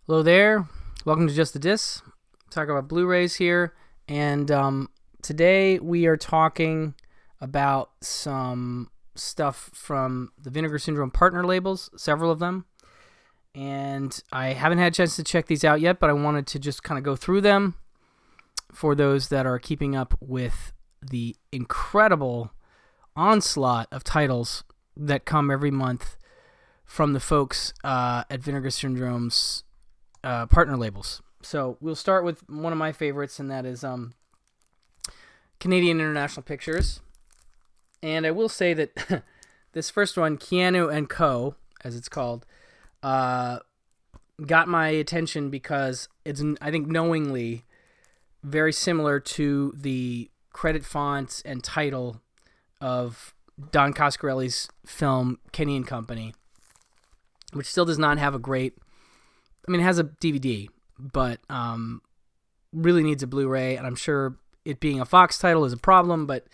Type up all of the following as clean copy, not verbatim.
Hello there. Welcome to Just the Dis. Talk about Blu-rays here, and today we are talking about some stuff from the Vinegar Syndrome partner labels, several of them, and I haven't had a chance to check these out yet, but I wanted to just kind of go through them for those that are keeping up with the incredible onslaught of titles that come every month from the folks at Vinegar Syndrome's partner labels. So we'll start with one of my favorites, and that is Canadian International Pictures. And I will say that this first one, Keanu and Co, as it's called, got my attention because it's, I think, knowingly very similar to the credit fonts and title of Don Coscarelli's film Kenny and Company, which still does not have a great... I mean, it has a DVD, but really needs a Blu-ray, and I'm sure it being a Fox title is a problem, but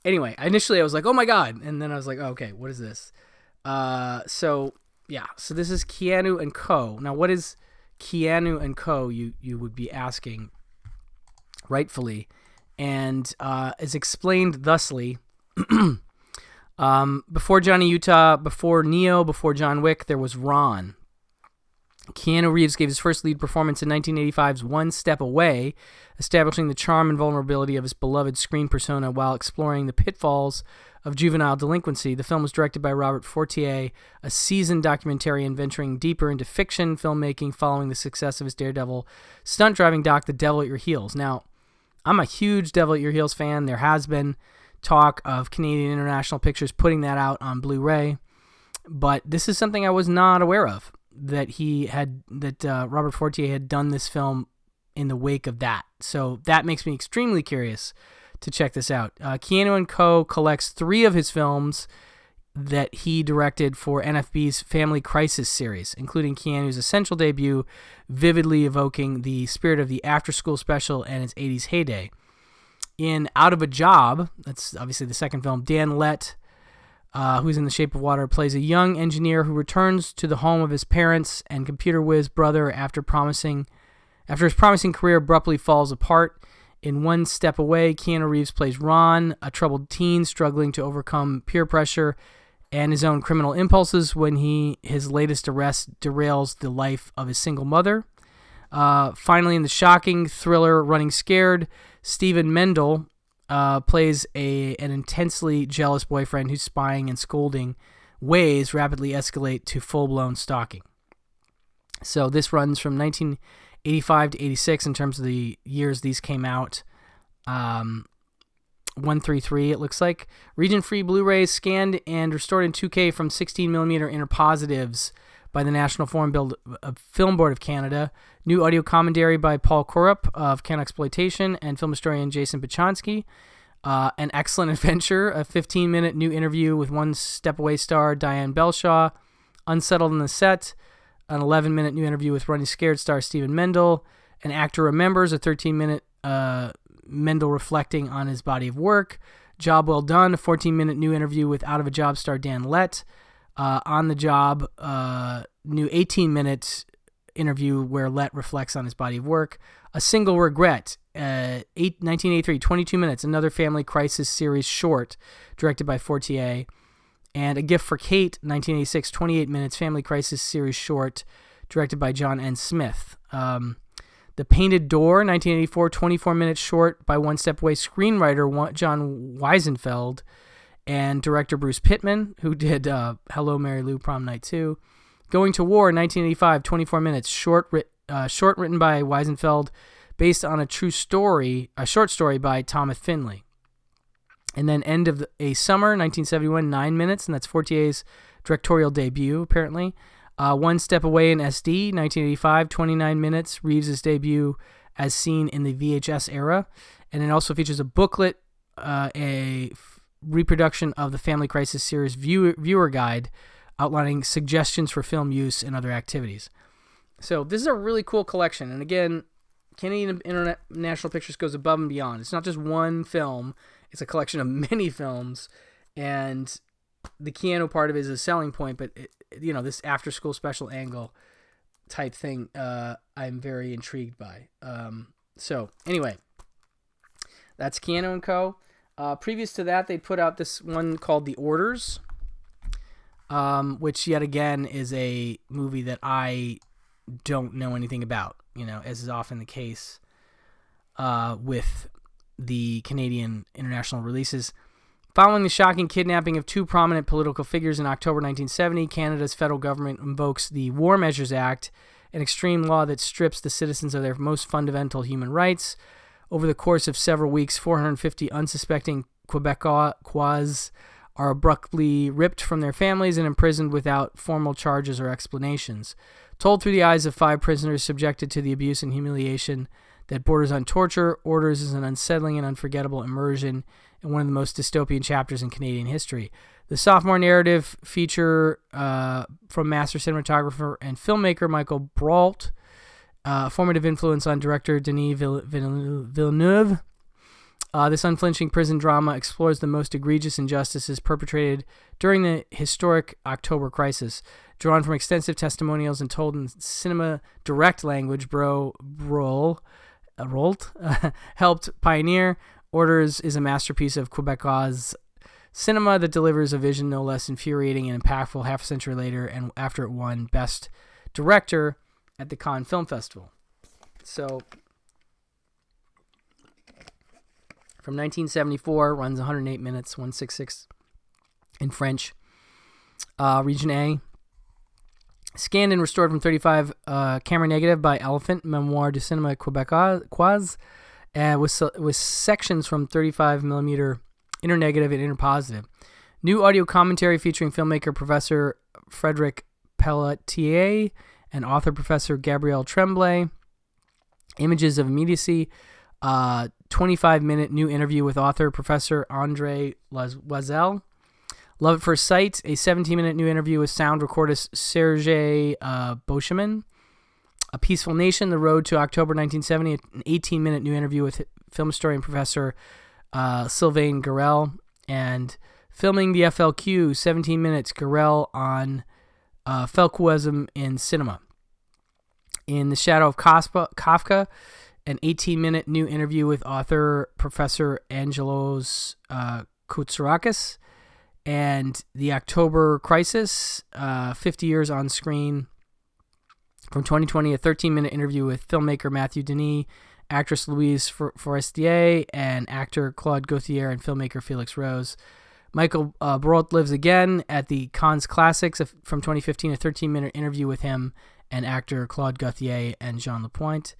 anyway, initially I was like, oh my god, and then I was like, oh, okay, what is this? So this is Keanu and Co. Now, what is Keanu and Co, you would be asking, rightfully, and is explained thusly. Before Johnny Utah, before Neo, before John Wick, there was Ron. Keanu Reeves gave his first lead performance in 1985's One Step Away, establishing the charm and vulnerability of his beloved screen persona while exploring the pitfalls of juvenile delinquency. The film was directed by Robert Fortier, a seasoned documentarian venturing deeper into fiction filmmaking following the success of his Daredevil stunt-driving doc, The Devil at Your Heels. Now, I'm a huge Devil at Your Heels fan. There has been talk of Canadian International Pictures putting that out on Blu-ray, but this is something I was not aware of, that Robert Fortier had done this film in the wake of that. So that makes me extremely curious to check this out. Keanu and Co. collects 3 of his films that he directed for NFB's Family Crisis series, including Keanu's essential debut, vividly evoking the spirit of the after-school special and its 80s heyday. In Out of a Job, that's obviously the second film, Dan Lett, who's in The Shape of Water, plays a young engineer who returns to the home of his parents and computer whiz brother after his promising career abruptly falls apart. In One Step Away, Keanu Reeves plays Ron, a troubled teen struggling to overcome peer pressure and his own criminal impulses when his latest arrest derails the life of his single mother. Finally, in the shocking thriller Running Scared, Stephen Mendel plays an intensely jealous boyfriend whose spying and scolding ways rapidly escalate to full-blown stalking. So this runs from 1985 to 86 in terms of the years these came out. 133, it looks like. Region-free Blu-rays scanned and restored in 2K from 16mm interpositives by the National Film Board of Canada. New audio commentary by Paul Korup of Can Exploitation and film historian Jason Pachonsky. An excellent adventure, a 15-minute new interview with One Step Away star Diane Belshaw. Unsettled in the Set, an 11-minute new interview with Running Scared star Stephen Mendel. An Actor Remembers, a 13-minute Mendel reflecting on his body of work. Job Well Done, a 14-minute new interview with Out of a Job star Dan Lett. On the Job, new 18-minute interview where Lett reflects on his body of work. A Single Regret, 1983, 22 minutes, another Family Crisis series short directed by Fortier. And A Gift for Kate, 1986, 28 minutes, Family Crisis series short directed by John N. Smith. The Painted Door, 1984, 24-minute short by One Step Away screenwriter John Weisenfeld and director Bruce Pittman, who did Hello, Mary Lou, Prom Night 2. Going to War, 1985, 24 minutes, short written by Weisenfeld, based on a short story by Thomas Finley. And then End of a Summer, 1971, 9 minutes, and that's Fortier's directorial debut, apparently. One Step Away in SD, 1985, 29 minutes, Reeves' debut as seen in the VHS era. And it also features a booklet, a reproduction of the Family Crisis series viewer guide outlining suggestions for film use and other activities. So this is a really cool collection. And again, Canadian International Pictures goes above and beyond. It's not just one film. It's a collection of many films. And the Keanu part of it is a selling point. But, this after-school special angle type thing I'm very intrigued by. So anyway, that's Keanu and Co. Previous to that, they put out this one called The Orders, which yet again is a movie that I don't know anything about, as is often the case with the Canadian international releases. Following the shocking kidnapping of two prominent political figures in October 1970, Canada's federal government invokes the War Measures Act, an extreme law that strips the citizens of their most fundamental human rights. Over the course of several weeks, 450 unsuspecting Quebecois are abruptly ripped from their families and imprisoned without formal charges or explanations. Told through the eyes of 5 prisoners subjected to the abuse and humiliation that borders on torture, Orders is an unsettling and unforgettable immersion in one of the most dystopian chapters in Canadian history. The sophomore narrative feature from master cinematographer and filmmaker Michael Brault, formative influence on director Denis Villeneuve. This unflinching prison drama explores the most egregious injustices perpetrated during the historic October crisis. Drawn from extensive testimonials and told in cinema direct language, Brault helped pioneer. Orders is a masterpiece of Quebecois cinema that delivers a vision no less infuriating and impactful half a century later, and after it won Best Director at the Cannes Film Festival. So, from 1974, runs 108 minutes, 166 in French. Region A. Scanned and restored from 35 camera negative by Elephant, Memoire du Cinéma Québécois, with sections from 35mm internegative and interpositive. New audio commentary featuring filmmaker Professor Frédéric Pelletier and author Professor Gabrielle Tremblay. Images of immediacy. 25-minute new interview with author Professor André Loisel. Love at First Sight, a 17-minute new interview with sound recordist Serge Beauchemin. A Peaceful Nation, The Road to October 1970, an 18-minute new interview with film historian Professor Sylvain Garel. And Filming the FLQ, 17 minutes, Garel on Felquism in cinema. In the Shadow of Kafka, an 18-minute new interview with author Professor Angelos Koutsarakis. And The October Crisis, 50 years on screen. From 2020, a 13-minute interview with filmmaker Matthew Denis, actress Louise Forestier, and actor Claude Gauthier and filmmaker Felix Rose. Michael Brault lives again at the Cannes Classics from 2015, a 13-minute interview with him and actor Claude Gauthier and Jean Lapointe.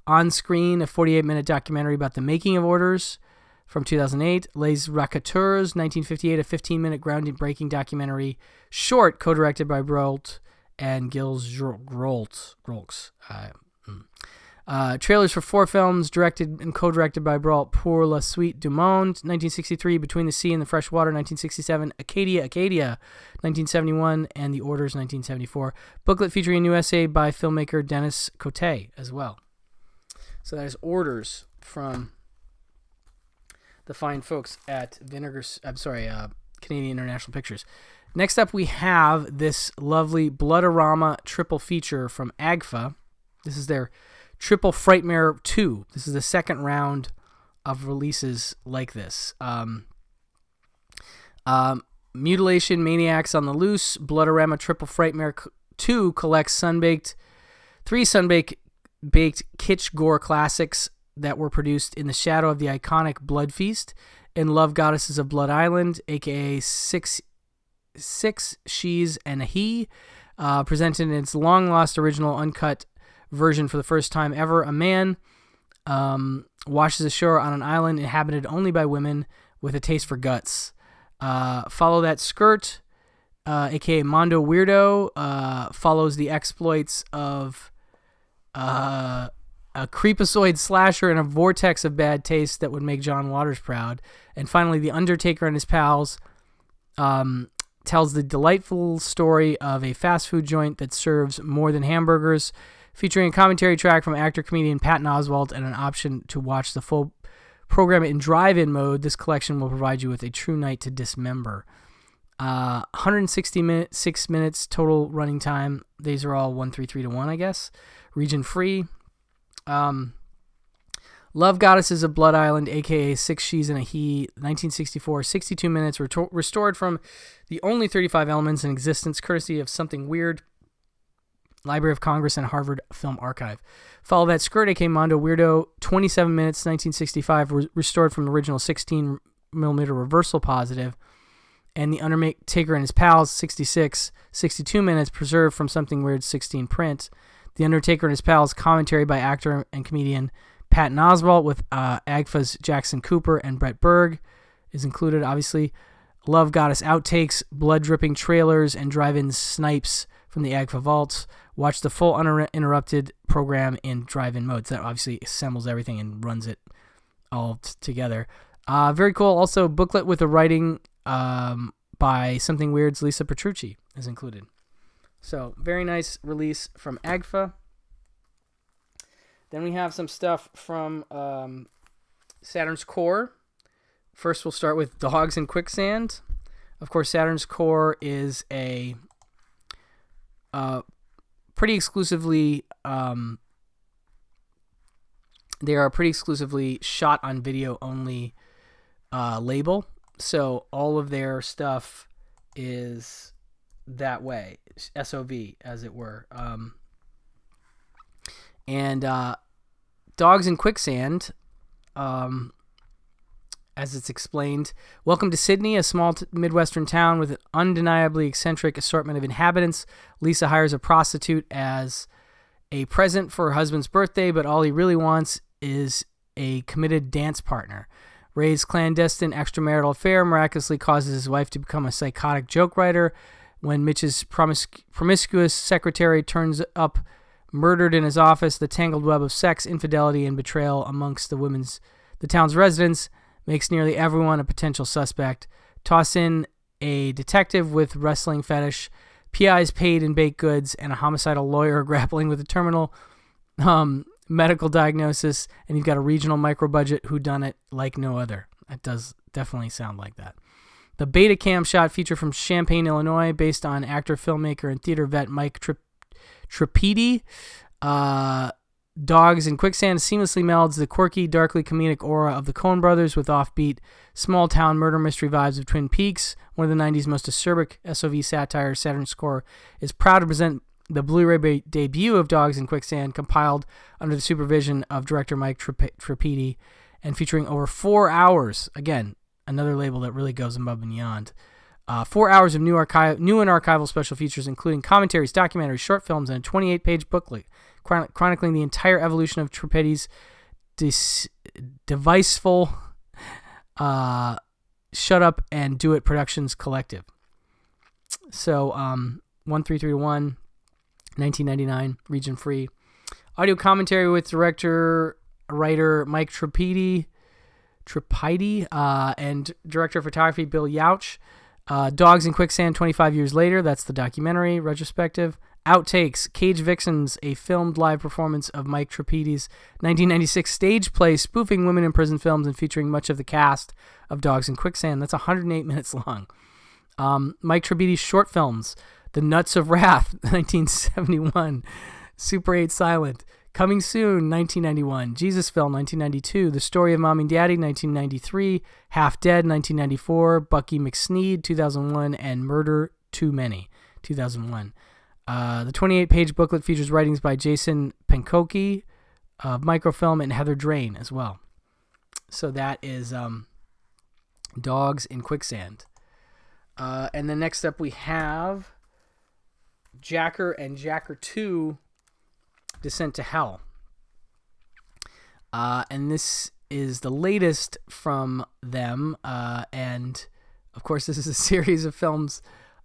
On screen, a 48-minute documentary about the making of Orders from 2008. Les Racketteurs, 1958, a 15-minute groundbreaking documentary short co-directed by Brault and Gilles Groltz. Trailers for 4 films directed and co-directed by Brault. Pour la Suite du Monde, 1963, Between the Sea and the Fresh Water, 1967, Acadia, 1971, and The Orders, 1974. Booklet featuring a new essay by filmmaker Denis Cote as well. So that is Orders from the fine folks at Canadian International Pictures. Next up, we have this lovely Bloodorama triple feature from AGFA. This is their Triple Frightmare 2. This is the second round of releases like this. Mutilation Maniacs on the Loose. Bloodorama Triple Frightmare 2 collects three sun-baked kitsch gore classics that were produced in the shadow of the iconic Blood Feast and Love Goddesses of Blood Island, aka Six She's and a He, presented in its long-lost original uncut version for the first time ever. A man washes ashore on an island inhabited only by women with a taste for guts. Follow That Skirt, aka Mondo Weirdo, follows the exploits of a creepazoid slasher in a vortex of bad taste that would make John Waters proud. And finally, The Undertaker and His Pals tells the delightful story of a fast food joint that serves more than hamburgers, featuring a commentary track from actor-comedian Patton Oswalt and an option to watch the full program in drive-in mode. This collection will provide you with a true night to dismember. 6 minutes total running time. These are all 133-1, I guess. Region free. Love Goddesses of Blood Island, aka Six She's and a He, 1964, 62 minutes, restored from the only 35 elements in existence, courtesy of Something Weird, Library of Congress, and Harvard Film Archive. Follow That Skirt, aka Mondo Weirdo, 27 minutes, 1965, restored from the original 16 millimeter reversal positive. And The Undertaker and His Pals, 66, 62 minutes, preserved from Something Weird 16 print. The Undertaker and His Pals, commentary by actor and comedian Patton Oswalt with AGFA's Jackson Cooper and Brett Berg is included, obviously. Love Goddess outtakes, blood-dripping trailers, and drive-in snipes from the AGFA vaults. Watch the full uninterrupted program in drive-in mode. So that obviously assembles everything and runs it all together. Very cool. Also, booklet with a writing by Something Weird's Lisa Petrucci is included. So, very nice release from AGFA. Then we have some stuff from Saturn's Core. First, we'll start with Dogs in Quicksand. Of course, Saturn's Core is a pretty exclusively... they are a pretty exclusively shot on video only label. So all of their stuff is that way, SOV, as it were. And Dogs in Quicksand, as it's explained, welcome to Sydney, a small Midwestern town with an undeniably eccentric assortment of inhabitants. Lisa hires a prostitute as a present for her husband's birthday, but all he really wants is a committed dance partner. Ray's clandestine extramarital affair miraculously causes his wife to become a psychotic joke writer. When Mitch's promiscuous secretary turns up murdered in his office, the tangled web of sex, infidelity, and betrayal amongst the town's residents makes nearly everyone a potential suspect. Toss in a detective with wrestling fetish, PIs paid in baked goods, and a homicidal lawyer grappling with a terminal medical diagnosis, and you've got a regional micro-budget whodunit like no other. It does definitely sound like that. The Betacam shot feature from Champaign, Illinois, based on actor, filmmaker, and theater vet Mike Tripedi. Dogs in Quicksand seamlessly melds the quirky, darkly comedic aura of the Coen brothers with offbeat, small-town murder mystery vibes of Twin Peaks. One of the 90s most acerbic SOV satire, Saturn's Core is proud to present the Blu-ray debut of Dogs in Quicksand, compiled under the supervision of director Mike Tripedi, and featuring over 4 hours. Again, another label that really goes above and beyond. 4 hours of new and archival special features, including commentaries, documentaries, short films, and a 28-page booklet chronicling the entire evolution of Tripedi's deviceful Shut Up and Do It Productions collective. So, 133-1. 1999, region free. Audio commentary with writer Mike Tripedi, and director of photography Bill Yauch. Dogs in Quicksand 25 years later, that's the documentary retrospective. Outtakes, Cage Vixens, a filmed live performance of Mike Tripedi's 1996 stage play spoofing women in prison films and featuring much of the cast of Dogs in Quicksand. That's 108 minutes long. Mike Tripedi's short films, The Nuts of Wrath, 1971. Super 8 Silent. Coming Soon, 1991. Jesus Fell, 1992. The Story of Mommy and Daddy, 1993. Half Dead, 1994. Bucky McSneed, 2001. And Murder Too Many, 2001. The 28-page booklet features writings by Jason Penkoki of Microfilm and Heather Drain as well. So that is Dogs in Quicksand. And then next up we have Jacker and Jacker 2, Descent to Hell. And this is the latest from them. And, of course, this is a series of films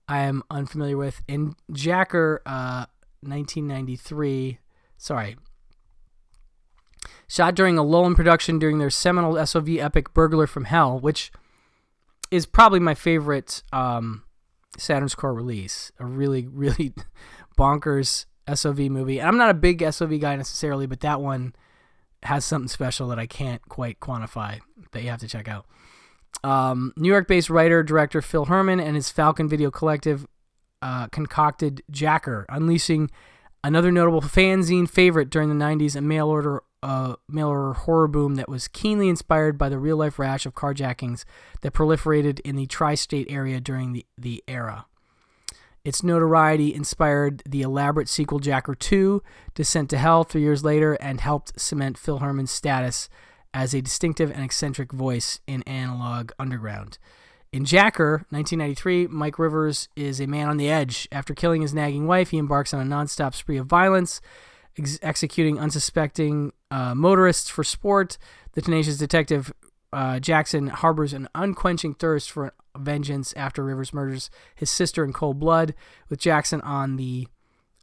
I am unfamiliar with. In Jacker, 1993, shot during a lull in production during their seminal SOV epic Burglar from Hell, which is probably my favorite Saturn's Core release. A really, really bonkers SOV movie. And I'm not a big SOV guy necessarily, but that one has something special that I can't quite quantify that you have to check out. New York-based writer-director Phil Herman and his Falcon Video Collective concocted Jacker, unleashing another notable fanzine favorite during the 90s, a mail-order horror boom that was keenly inspired by the real-life rash of carjackings that proliferated in the tri-state area during the era. Its notoriety inspired the elaborate sequel Jacker 2, Descent to Hell, 3 years later, and helped cement Phil Herman's status as a distinctive and eccentric voice in analog underground. In Jacker, 1993, Mike Rivers is a man on the edge. After killing his nagging wife, he embarks on a nonstop spree of violence, executing unsuspecting motorists for sport. The tenacious detective Jackson harbors an unquenching thirst for vengeance after Rivers murders his sister in cold blood. With Jackson on the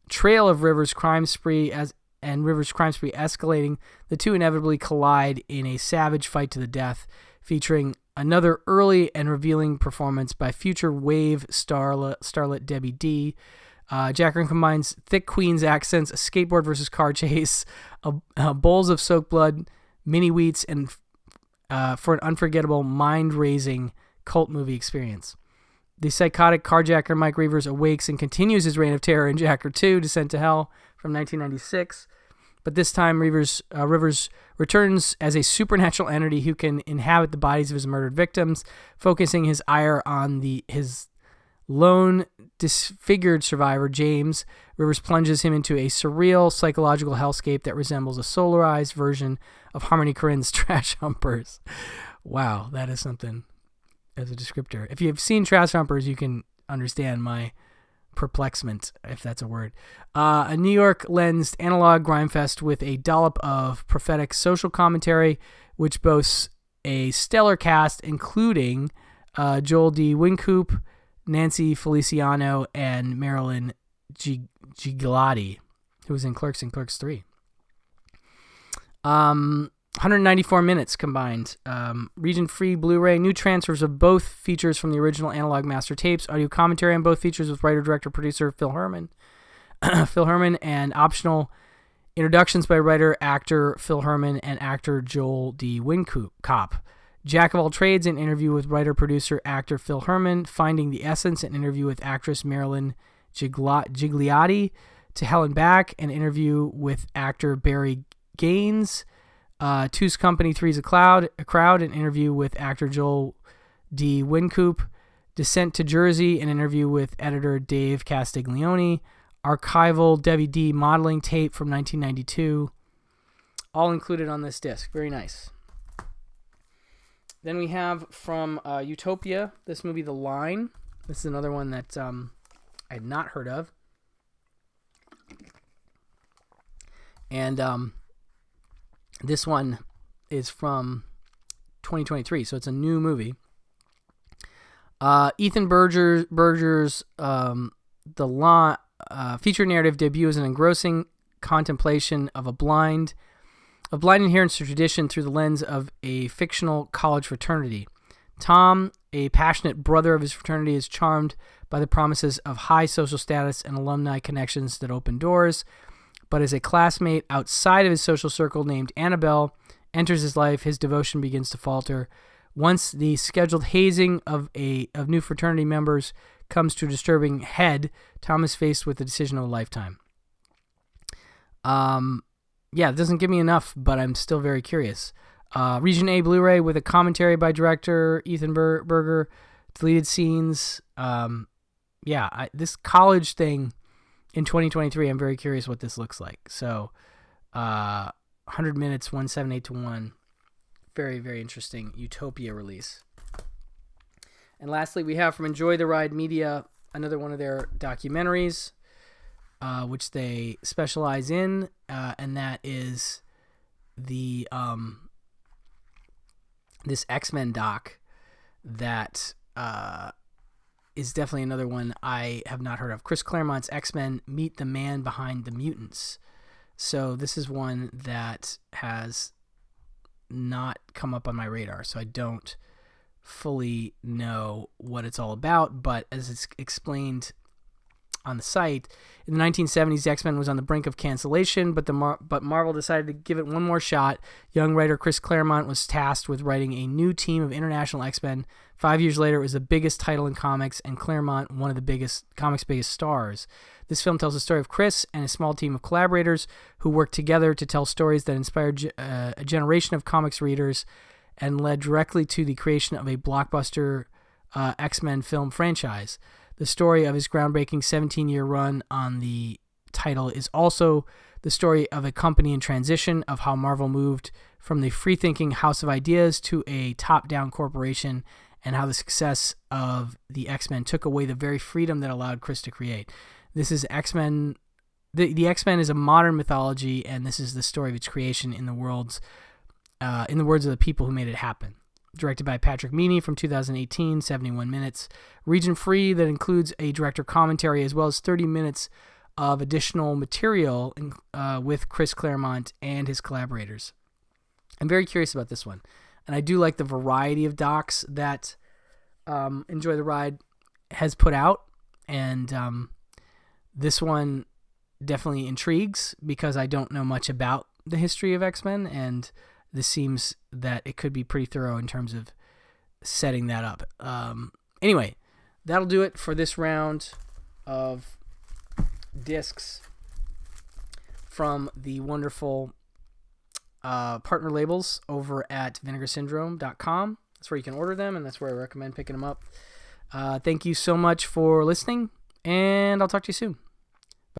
trail of Rivers' crime spree escalating, the two inevitably collide in a savage fight to the death, featuring another early and revealing performance by future wave starlet Debbie D. Jacker combines thick Queen's accents, a skateboard versus car chase, bowls of soaked blood, mini wheats, and for an unforgettable, mind-raising cult movie experience. The psychotic carjacker Mike Rivers awakes and continues his reign of terror in Jacker 2, Descent to Hell, from 1996. But this time, Rivers returns as a supernatural entity who can inhabit the bodies of his murdered victims, focusing his ire on his lone, disfigured survivor, James. Rivers plunges him into a surreal, psychological hellscape that resembles a solarized version of Harmony Korine's Trash Humpers. Wow, that is something as a descriptor. If you've seen Trash Humpers, you can understand my perplexment, if that's a word. A New York-lensed analog grimefest with a dollop of prophetic social commentary, which boasts a stellar cast, including Joel D. Wincoop, Nancy Feliciano, and Marilyn Gigliotti, who was in Clerks and Clerks 3. 194 minutes combined. Region-free Blu-ray. New transfers of both features from the original analog master tapes. Audio commentary on both features with writer, director, producer Phil Herman. And optional introductions by writer, actor Phil Herman and actor Joel D. Wincoop. Jack of all trades, an interview with writer, producer, actor Phil Herman. Finding the Essence, an interview with actress Marilyn Gigliotti. To Hell and Back, an interview with actor Barry Gaines. Two's Company, Three's a Crowd, an interview with actor Joel D. Wincoop. Descent to Jersey, an interview with editor Dave Castiglione. Archival Debbie D. modeling tape from 1992. All included on this disc. Very nice. Then we have from Utopia, this movie, The Line. This is another one that I had not heard of. And this one is from 2023, so it's a new movie. Ethan Berger's feature narrative debut is an engrossing contemplation of blind adherence to tradition through the lens of a fictional college fraternity. Tom, a passionate brother of his fraternity, is charmed by the promises of high social status and alumni connections that open doors, but as a classmate outside of his social circle named Annabelle enters his life, his devotion begins to falter. Once the scheduled hazing of new fraternity members comes to a disturbing head, Tom is faced with the decision of a lifetime. It doesn't give me enough, but I'm still very curious. Region A Blu-ray with a commentary by director Ethan Berger, deleted scenes. This college thing in 2023, I'm very curious what this looks like. So, 100 minutes, 178-1. Very, very interesting Utopia release. And lastly, we have from Enjoy the Ride Media, another one of their documentaries, which they specialize in, and that is the this XMen doc that is definitely another one I have not heard of. Chris Claremont's XMen Meet the Man Behind the Mutants. So this is one that has not come up on my radar, so I don't fully know what it's all about, but as it's explained on the site. In the 1970s, X-Men was on the brink of cancellation, but Marvel decided to give it one more shot. Young writer Chris Claremont was tasked with writing a new team of international X-Men. 5 years later, it was the biggest title in comics, and Claremont, one of the comics' biggest stars. This film tells the story of Chris and a small team of collaborators who worked together to tell stories that inspired a generation of comics readers and led directly to the creation of a blockbuster X-Men film franchise. The story of his groundbreaking 17-year run on the title is also the story of a company in transition, of how Marvel moved from the free-thinking house of ideas to a top-down corporation, and how the success of the X-Men took away the very freedom that allowed Chris to create. This is X-Men. The X-Men is a modern mythology, and this is the story of its creation in the words of the people who made it happen. Directed by Patrick Meany from 2018, 71 minutes. Region free, that includes a director commentary as well as 30 minutes of additional material with Chris Claremont and his collaborators. I'm very curious about this one. And I do like the variety of docs that Enjoy the Ride has put out. And this one definitely intrigues because I don't know much about the history of X-Men, and this seems that it could be pretty thorough in terms of setting that up. Anyway, that'll do it for this round of discs from the wonderful partner labels over at vinegarsyndrome.com. That's where you can order them, and that's where I recommend picking them up. Thank you so much for listening, and I'll talk to you soon.